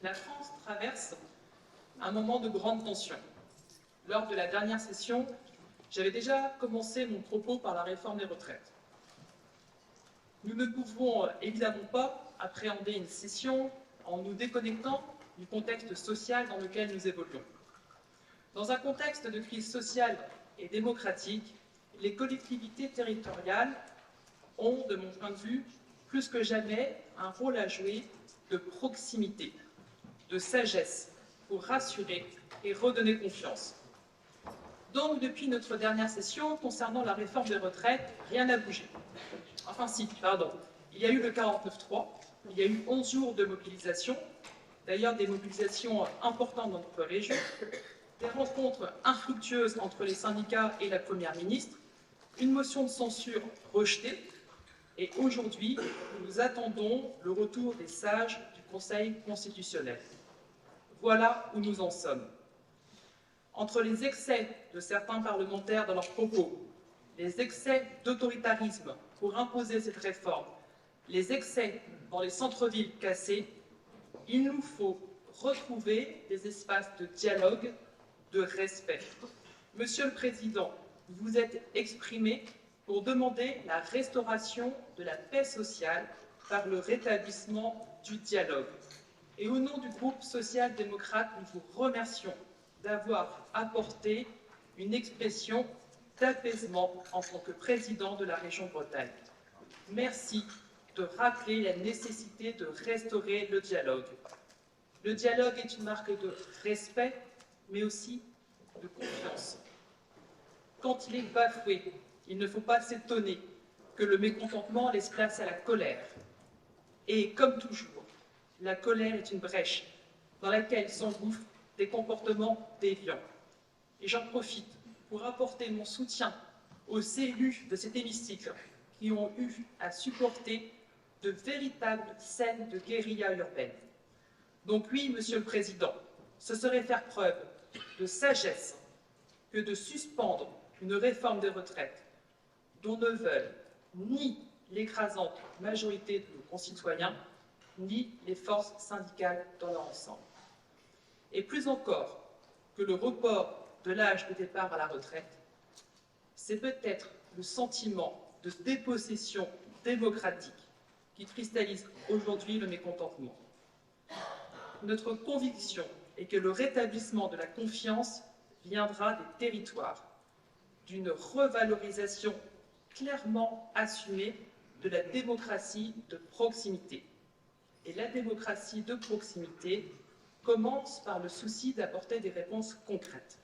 La France traverse un moment de grande tension. Lors de la dernière session, j'avais déjà commencé mon propos par la réforme des retraites. Nous ne pouvons évidemment pas appréhender une session en nous déconnectant du contexte social dans lequel nous évoluons. Dans un contexte de crise sociale et démocratique, les collectivités territoriales ont, de mon point de vue, plus que jamais un rôle à jouer de proximité, de sagesse, pour rassurer et redonner confiance. Donc, depuis notre dernière session, concernant la réforme des retraites, rien n'a bougé. Enfin si, pardon. Il y a eu le 49.3, il y a eu 11 jours de mobilisation, d'ailleurs des mobilisations importantes dans notre région, des rencontres infructueuses entre les syndicats et la Première ministre, une motion de censure rejetée, et aujourd'hui, nous attendons le retour des sages du Conseil constitutionnel. Voilà où nous en sommes. Entre les excès de certains parlementaires dans leurs propos, les excès d'autoritarisme pour imposer cette réforme, les excès dans les centres-villes cassés, il nous faut retrouver des espaces de dialogue, de respect. Monsieur le Président, vous vous êtes exprimé pour demander la restauration de la paix sociale par le rétablissement du dialogue. Et au nom du groupe social-démocrate, nous vous remercions d'avoir apporté une expression d'apaisement en tant que président de la région Bretagne. Merci de rappeler la nécessité de restaurer le dialogue. Le dialogue est une marque de respect, mais aussi de confiance. Quand il est bafoué, il ne faut pas s'étonner que le mécontentement laisse place à la colère. Et comme toujours, la colère est une brèche dans laquelle s'engouffrent des comportements déviants. Et j'en profite pour apporter mon soutien aux élus de cet hémicycle qui ont eu à supporter de véritables scènes de guérilla urbaine. Donc oui, Monsieur le Président, ce serait faire preuve de sagesse que de suspendre une réforme des retraites dont ne veulent ni l'écrasante majorité de nos concitoyens, ni les forces syndicales dans leur ensemble. Et plus encore que le report de l'âge de départ à la retraite, c'est peut-être le sentiment de dépossession démocratique qui cristallise aujourd'hui le mécontentement. Notre conviction est que le rétablissement de la confiance viendra des territoires, d'une revalorisation clairement assumée de la démocratie de proximité. Et la démocratie de proximité commence par le souci d'apporter des réponses concrètes.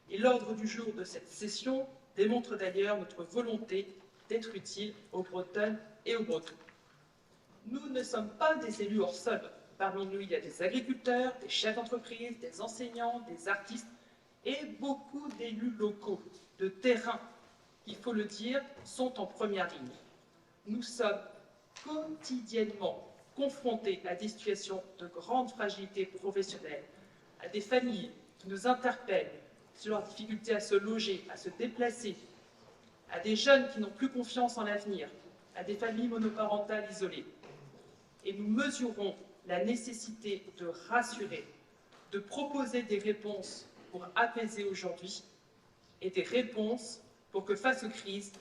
Et l'ordre du jour de cette session démontre d'ailleurs notre volonté d'être utile aux Bretonnes et aux Bretons. Nous ne sommes pas des élus hors sol. Parmi nous, il y a des agriculteurs, des chefs d'entreprise, des enseignants, des artistes et beaucoup d'élus locaux, de terrain, il faut le dire, sont en première ligne. Nous sommes quotidiennement confrontés à des situations de grande fragilité professionnelle, à des familles qui nous interpellent sur leur difficulté à se loger, à se déplacer, à des jeunes qui n'ont plus confiance en l'avenir, à des familles monoparentales isolées. Et nous mesurons la nécessité de rassurer, de proposer des réponses pour apaiser aujourd'hui et des réponses pour que face aux crises,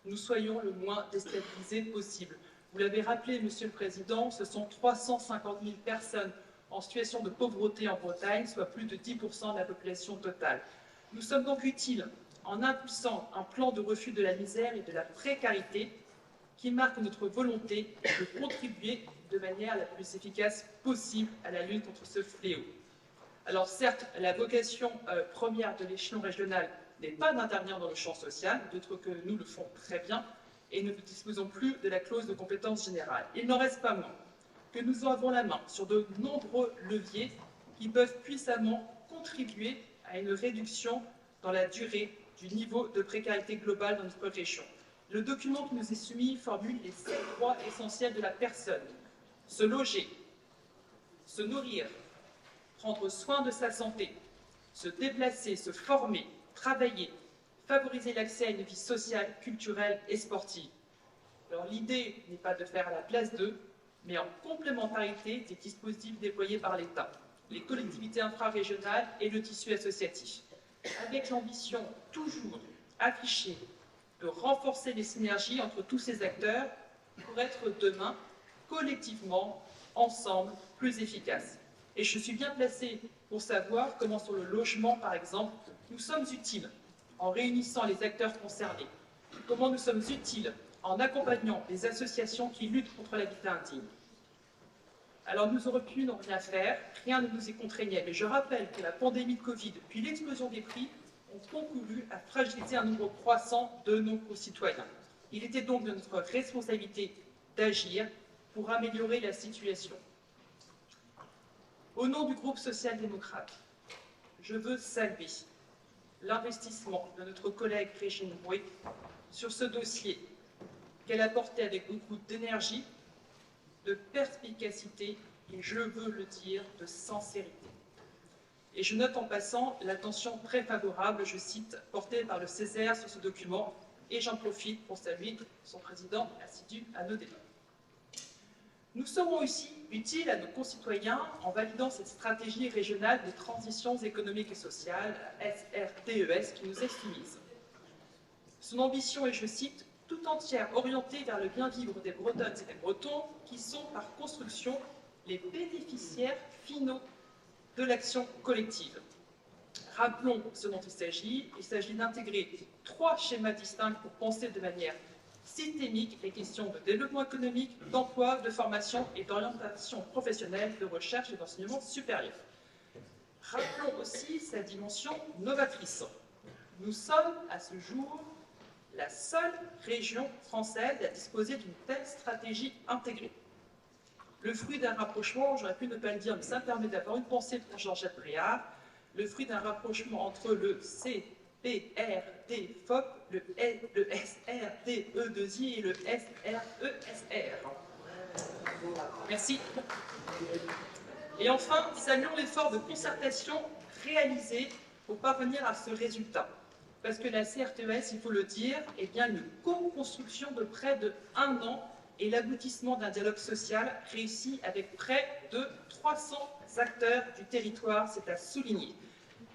nous soyons le moins déstabilisés possible. Vous l'avez rappelé, Monsieur le Président, ce sont 350 000 personnes en situation de pauvreté en Bretagne, soit plus de 10% de la population totale. Nous sommes donc utiles en impulsant un plan de refus de la misère et de la précarité qui marque notre volonté de contribuer de manière la plus efficace possible à la lutte contre ce fléau. Alors certes, la vocation première de l'échelon régional n'est pas d'intervenir dans le champ social, d'autres que nous le font très bien, et nous ne disposons plus de la clause de compétence générale. Il n'en reste pas moins que nous avons la main sur de nombreux leviers qui peuvent puissamment contribuer à une réduction dans la durée du niveau de précarité globale dans notre région. Le document qui nous est soumis formule les 7 droits essentiels de la personne: se loger, se nourrir, prendre soin de sa santé, se déplacer, se former, travailler, favoriser l'accès à une vie sociale, culturelle et sportive. Alors l'idée n'est pas de faire à la place d'eux, mais en complémentarité des dispositifs déployés par l'État, les collectivités infrarégionales et le tissu associatif, avec l'ambition toujours affichée de renforcer les synergies entre tous ces acteurs pour être demain, collectivement, ensemble, plus efficaces. Et je suis bien placée pour savoir comment sur le logement, par exemple, nous sommes utiles en réunissant les acteurs concernés, comment nous sommes utiles en accompagnant les associations qui luttent contre l'habitat indigne. Alors nous aurions pu ne rien faire, rien ne nous y contraignait, mais je rappelle que la pandémie de Covid, puis l'explosion des prix, ont concouru à fragiliser un nombre croissant de nos concitoyens. Il était donc de notre responsabilité d'agir pour améliorer la situation. Au nom du groupe social-démocrate, je veux saluer l'investissement de notre collègue Régine Bouet sur ce dossier qu'elle a porté avec beaucoup d'énergie, de perspicacité et, je veux le dire, de sincérité. Et je note en passant l'attention très favorable, je cite, portée par le Césaire sur ce document, et j'en profite pour saluer son président assidu à nos débats. Nous serons aussi utiles à nos concitoyens en validant cette stratégie régionale des transitions économiques et sociales, SRTES, qui nous est soumise. Son ambition est, je cite, tout entière orientée vers le bien-vivre des Bretonnes et des Bretons, qui sont par construction les bénéficiaires finaux de l'action collective. Rappelons ce dont il s'agit d'intégrer 3 schémas distincts pour penser de manière systémique les questions de développement économique, d'emploi, de formation et d'orientation professionnelle, de recherche et d'enseignement supérieur. Rappelons aussi sa dimension novatrice. Nous sommes, à ce jour, la seule région française à disposer d'une telle stratégie intégrée. Le fruit d'un rapprochement, j'aurais pu ne pas le dire, mais ça me permet d'avoir une pensée pour Georgette Bréard, le fruit d'un rapprochement entre le CPRD-FOP, le SRDE2I et le SRESR. Merci. Et enfin, saluons l'effort de concertation réalisé pour parvenir à ce résultat. Parce que la CRTES, il faut le dire, est bien une co-construction de près de 1 an et l'aboutissement d'un dialogue social réussi avec près de 300 acteurs du territoire, c'est à souligner.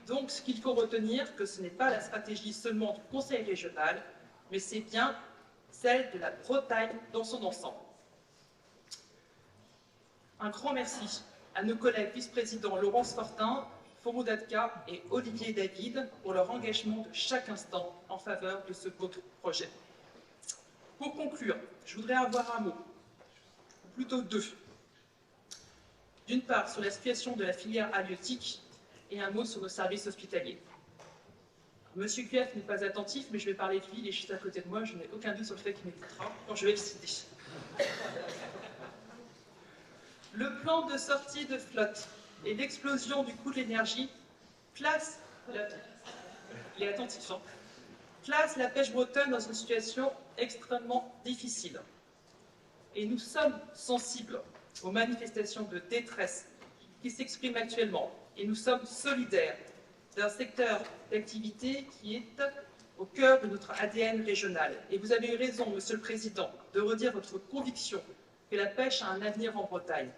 Donc, ce qu'il faut retenir, que ce n'est pas la stratégie seulement du Conseil régional, mais c'est bien celle de la Bretagne dans son ensemble. Un grand merci à nos collègues vice-présidents Laurence Fortin, Foroudadka et Olivier David pour leur engagement de chaque instant en faveur de ce beau projet. Pour conclure, je voudrais avoir un mot, ou plutôt 2. D'une part, sur la situation de la filière halieutique et un mot sur nos services hospitaliers. Monsieur QF n'est pas attentif, mais je vais parler de lui, il est juste à côté de moi, je n'ai aucun doute sur le fait qu'il m'écoutera quand je vais le citer. Le plan de sortie de flotte et l'explosion du coût de l'énergie place la pêche bretonne dans une situation extrêmement difficile. Et nous sommes sensibles aux manifestations de détresse qui s'expriment actuellement. Et nous sommes solidaires d'un secteur d'activité qui est au cœur de notre ADN régional. Et vous avez eu raison, Monsieur le Président, de redire votre conviction que la pêche a un avenir en Bretagne.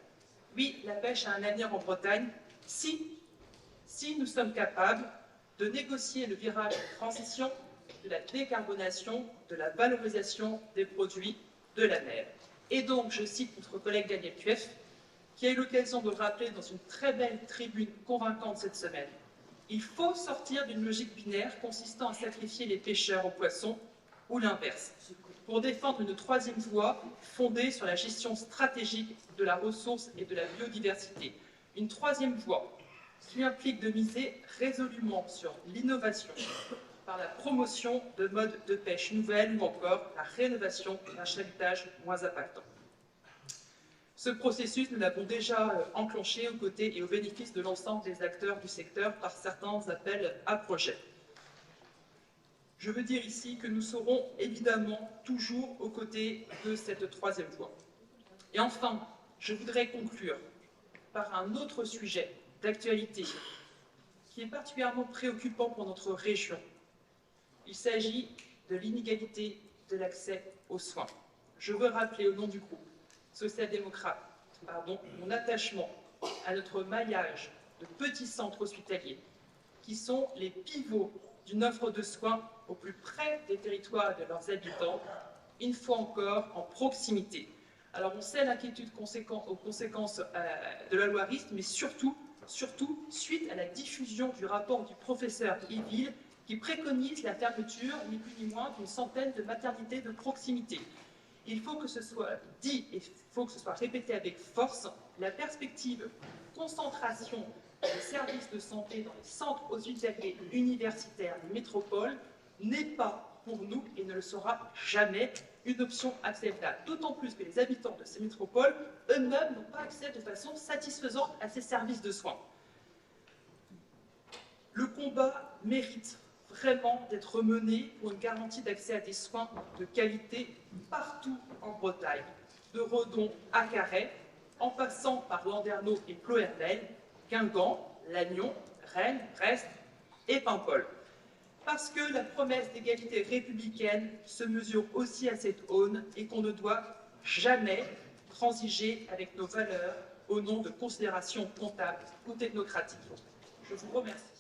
Oui, la pêche a un avenir en Bretagne si nous sommes capables de négocier le virage de transition, de la décarbonation, de la valorisation des produits de la mer. Et donc, je cite notre collègue Daniel Cueff, qui a eu l'occasion de le rappeler dans une très belle tribune convaincante cette semaine. Il faut sortir d'une logique binaire consistant à sacrifier les pêcheurs aux poissons ou l'inverse, pour défendre une 3e voie fondée sur la gestion stratégique de la ressource et de la biodiversité. Une 3e voie qui implique de miser résolument sur l'innovation par la promotion de modes de pêche nouvelles ou encore la rénovation d'un chalutage moins impactant. Ce processus, nous l'avons déjà enclenché aux côtés et au bénéfice de l'ensemble des acteurs du secteur par certains appels à projets. Je veux dire ici que nous serons évidemment toujours aux côtés de cette 3e voie. Et enfin, je voudrais conclure par un autre sujet d'actualité qui est particulièrement préoccupant pour notre région. Il s'agit de l'inégalité de l'accès aux soins. Je veux rappeler au nom du groupe social-démocrate, mon attachement à notre maillage de petits centres hospitaliers, qui sont les pivots d'une offre de soins au plus près des territoires et de leurs habitants, une fois encore en proximité. Alors on sait l'inquiétude aux conséquences de la loi RIST, mais surtout, suite à la diffusion du rapport du professeur Yville, qui préconise la fermeture, ni plus ni moins, d'une centaine de maternités de proximité. Il faut que ce soit dit et il faut que ce soit répété avec force, la perspective de concentration des services de santé dans les centres hospitaliers universitaires des métropoles n'est pas pour nous et ne le sera jamais une option acceptable. D'autant plus que les habitants de ces métropoles eux-mêmes n'ont pas accès de façon satisfaisante à ces services de soins. Le combat mérite vraiment d'être mené pour une garantie d'accès à des soins de qualité partout en Bretagne, de Redon à Carhaix, en passant par Landerneau et Ploermel, Guingamp, Lannion, Rennes, Brest et Paimpol. Parce que la promesse d'égalité républicaine se mesure aussi à cette aune et qu'on ne doit jamais transiger avec nos valeurs au nom de considérations comptables ou technocratiques. Je vous remercie.